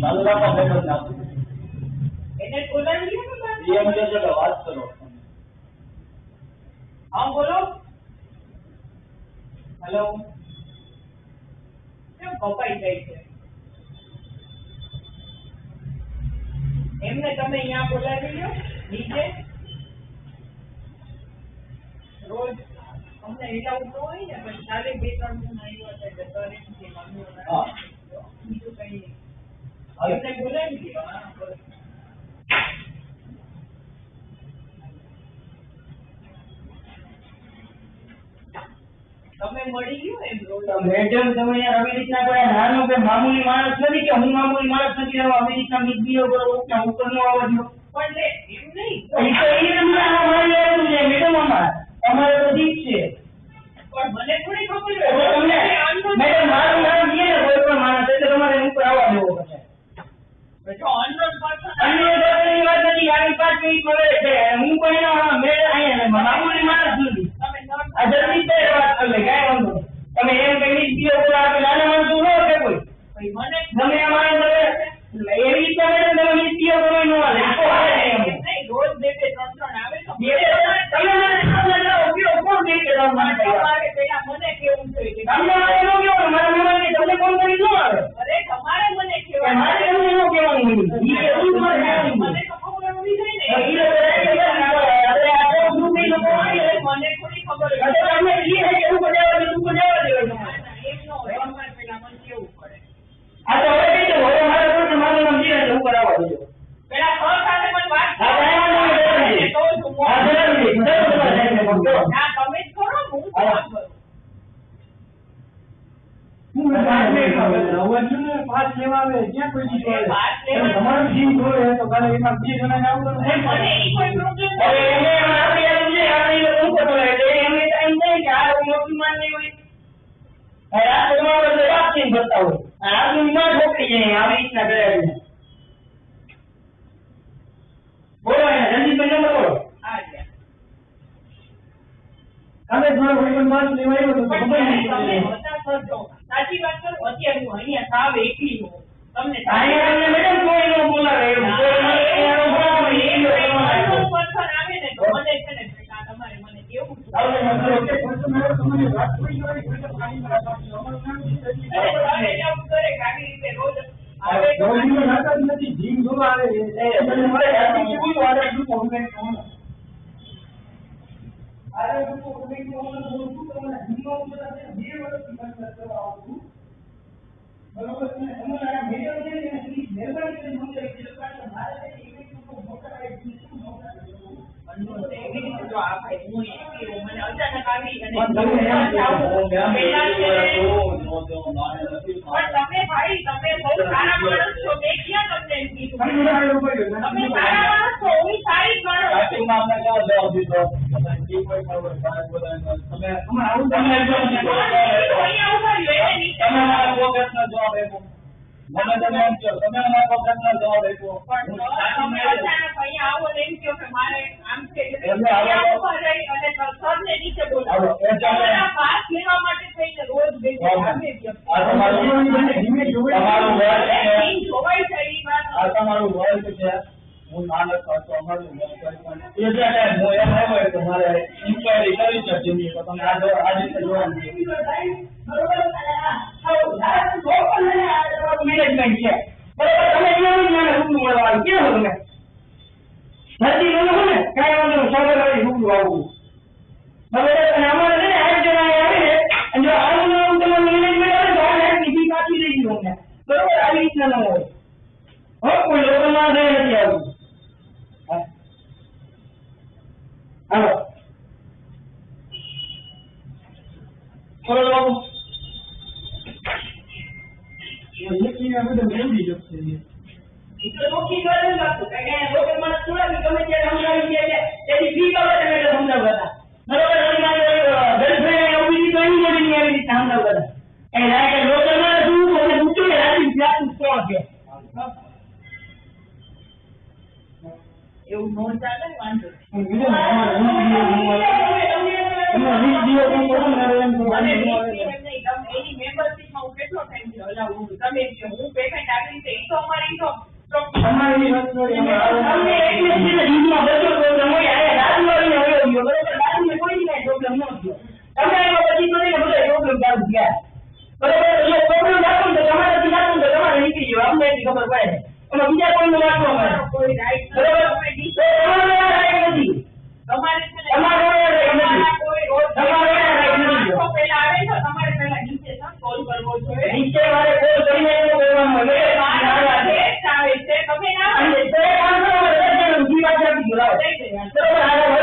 ચાલુ રાખો મેડમ નાખો એને બોલાવી લો ને એમ કે છે કે વાત કરો હા બોલો હેલો કેમ કપાઈ જાય છે એમને તમે અહીંયા બોલાવી લો નીચે રોજ અમને એલાઉડ ન હોય ને પણ ચાલે 2-3 જણ આવ્યા હતા એટલે સર એમ કે હા બીજું કઈ નહીં એમને બોલાવી લો હા બસ તમે મળી ગયો એમ રોજ મેડમ તમે યાર આવી રીતના કોઈ નાનો કે મામૂલી માણસ નથી કે હું મામૂલી માણસ નથી રહો આવી રીતના મિસબિહેવ કરો કે ઉપર નો આવવા દો પણ એમ નહીં મેડમ અમારે તો ઠીક છે પણ મને થોડી ખબર મેડમ મારું નામ છે ને કોઈ પણ માણસ એટલે તમારે ઉપર આવવા દેવો પડે જો અનનોન પર્સન અન્ય દર્શનની વાત નથી આવી 5 મિનિટ મળે છે હું પણ એનો મેળ અહીંયા મામૂલી માણસ નથી તમે નોટ આ જલ્દી તે વાત કરી લે કાંઈ વાંધો નહીં. તમે એમ કઈ મિસબિહેવ કરો આપણે નાના માણસો ન કે કોઈ ભાઈ મને ગમે આ માણસ એવી રીતે મેડમ તમે મિસબિહેવ કરો ન હાલે આખો હાલે એમ નહીં રોજ 2-3 આવે તો તમે મને સામે જાઓ ઉપયોગ કોણ દે કે તમે મને તમારે પેલા મને કેવું જોઈએ કે તમને મને ન કહેવાનું મારા મહેમાનને તમને ફોન કરી ન આવે અરે તમારે મને કે કહેવાનું મારે તમને ન કહેવાનું ઈ એવું તમારે કહેવાનું મને તો ખબર હોવી જોઈએ ને ઈ લોકો આપણે આ ગ્રુપ ની લોકો આવી મને થોડી ખબર એટલે તમે ઈ હે એવું બજાવવા દે તું બજાવવા દે એમ ન હોય તમારે પેલા મને કેવું પડે આ તો હવે કઈ દો હવે મારે કોઈ મારું નામ જીરા છે ઉપર આવવા દેજો પેલા સર સાથે મને વાત આ બરાબર તો છું આ બરાબર છે બરાબર છે ના તમે જ કરો હું કામ કરું પાસ લેવા આવે ક્યાં કોઈ દી એ વાત લેવા તમારું જીવ જોડે તો કાલે એમાં 2 જણા આવું તો મને ઈ કોઈ પ્રોબ્લેમ હવે એને આપણે એમ છે આપણે લોકો શું કરવું એટલે એમને ટાઈમ નહીં કે આ મોટી માન નહીં હોય આ તમારો તો વાત છે બતાવો આ દુનિયા ઠોકી જાય આવી રીતના કરે બોલો એને જલ્દી બંને બોલો આ ગયા કાલે મારો કોઈ પણ પાસ લેવા આવ્યો તો ખબર નહીં તમે પડી. બધા કરજો સાચી વાત કરું અત્યારે હું અહીંયા સાવ એકલી હું તમને અહીંયા તમને મેડમ કોઈ ન બોલાવે એવું કોઈ એનો બોલાવે એ અનનોન લોકો પર્સન આવે ને તો મને છે ને આ તમારે મને કેવું છે હવે ઓકે પછી મેં તમને વાત કરી હોય એટલે પાણી માં રાખવાનું. અમારું નામ છે અરે સર એલાઉડ કરે કે આવી રીતે રોજ આવે તો રોજનું નાટક નથી જીવ જોવા આવે એ મને મળે આથી કેવું આવે શું કોમ્પ્લેન કરવાનું આરે શું કોમ્પ્લેન કરવાનું બોલતું તમને જીવવા ઉપર આપણે 2 વર્ષથી બંધ કરવા આવું છું બરોબર છે અમારા મેડમ છે ને પ્લીઝ મહેરબાની કરીને મને એક પાછો મારે છે ઇવેન્ટ નો મોટા આઈડી શું મોટા અનનોન એવી રીતે જો આ ભાઈ હું એકલી હું મને અચાનક આવી અને પણ તમે એમ પેલા છે નો તો મારે નથી પણ તમે ભાઈ તમે બહુ સારા માણસ છો મેં ક્યાં તમને એમ કીધું તમે ઉપર ગયો તમે સારા માણસ છો હું સારી માણસ છું. સ્ટાર્ટિંગમાં આપણે ક્યાં જવાબ દીધો તમે જી કોઈ ખબર સાહેબ બધા તમે આવું તમે અહીંયા ઉભા રહ્યો એને નીચે તમે મારા વખતનો જવાબ આપ્યો મને તમે એમ કહો તમે મારા વખતનો જવાબ આપ્યો પણ હું તમે સ્ટાર્ટિંગમાં અચાનક અહીંયા આવો ને એમ કહો કે મારે આમ છે એટલે એમને આવો ત્યાં ઉભા રહી અને સરને નીચે બોલાવો આવો, એ ચાલે. તમારા પાસ લેવા માટે થઈને રોજ બેસી આવે વ્યક્તિ. આ તમારું તમારું વર્ક છે ઈ જોવાય છે ઈ વાત આ તમારું વર્ક છે હું નાનક હતો અમારું વર્ક પણ એ જે ટાઈમ હું એમ આવ્યો કે મારે ઇન્ક્વાયરી કરવી છે જીની તો તમે આ રીતે જોવાનું છે. મેનેજમેન્ટ છે બરાબર તમે જેવું જ મને રૂબરૂ મળવાનું કેવું તમે નથી બોલો ને કાંઈ વાંધો નહીં સવારે વાળી રૂબરૂ આવવું બરાબર અને અમારે છે ને 8 જણા આવે ને અને જો આવું ને આવું તમારું મેનેજમેન્ટ આવે તો આ લાઈફની ફી પાછી લઈ ગયું અમને બરોબર આવી રીતના ન હોય હો કોઈ લોકોમાં નથી આવતું હાલો બોલો બાબુ તો નોકી કરે ને બાપુ કે લોકો મને થોડા ગમે ત્યારે સમજાવી દે છે તેની ફી બાબતે મેં સમજાવતા હતા બરોબર અને મારે ગર્લફ્રેન્ડ એવું બીજી તો એની જોડે આવી રીતે સમજાવતા હતા એ લાગે લોકલમાં શું મને પૂછો કે રાજી પ્લાસ્ટિક કોણ છે એવું નો ચાલે ને વાંધો તમારે મને એની મેમ્બરશીપમાં હું કેટલો ટાઈમ થયો બનાવવું તમે કહો હું પેમેન્ટ આપી છે એ તો અમારી તો તમારી વાત નથી તમને એટલે જ ને જીવનમાં બધો પ્રોબ્લેમ હોય આ રાજવાડીને હોય ગયો બરોબર રાજને કોઈ કાંઈ પ્રોબ્લેમ ન થયો તમે એમાં પછી તો ને બધા પ્રોબ્લેમ ચાલુ થયા બરોબર જો પ્રોબ્લેમ રાખો તો તમારાથી રાખો તો તમારે નીકળી ગયો અમને એટલી ખબર પડે એમાં બીજા કોઈનું રાખવા મળે કોઈ રાઈટ બરોબર તમારે રાઈટ નથી તમારે છે ને તમારે રાઈટ નથી કોઈ રોજ તમારે રાઈટ નથી તો પહેલા આવે તો તમારે પહેલા નીચે સોલ્વ કરવો જોઈએ નીચે મારે કોલ કરીને એવું કહેવાનું હોય આવે છે તમે ના અને તે કામ કરો એટલે જીવા જાતી બોલાવો બરોબર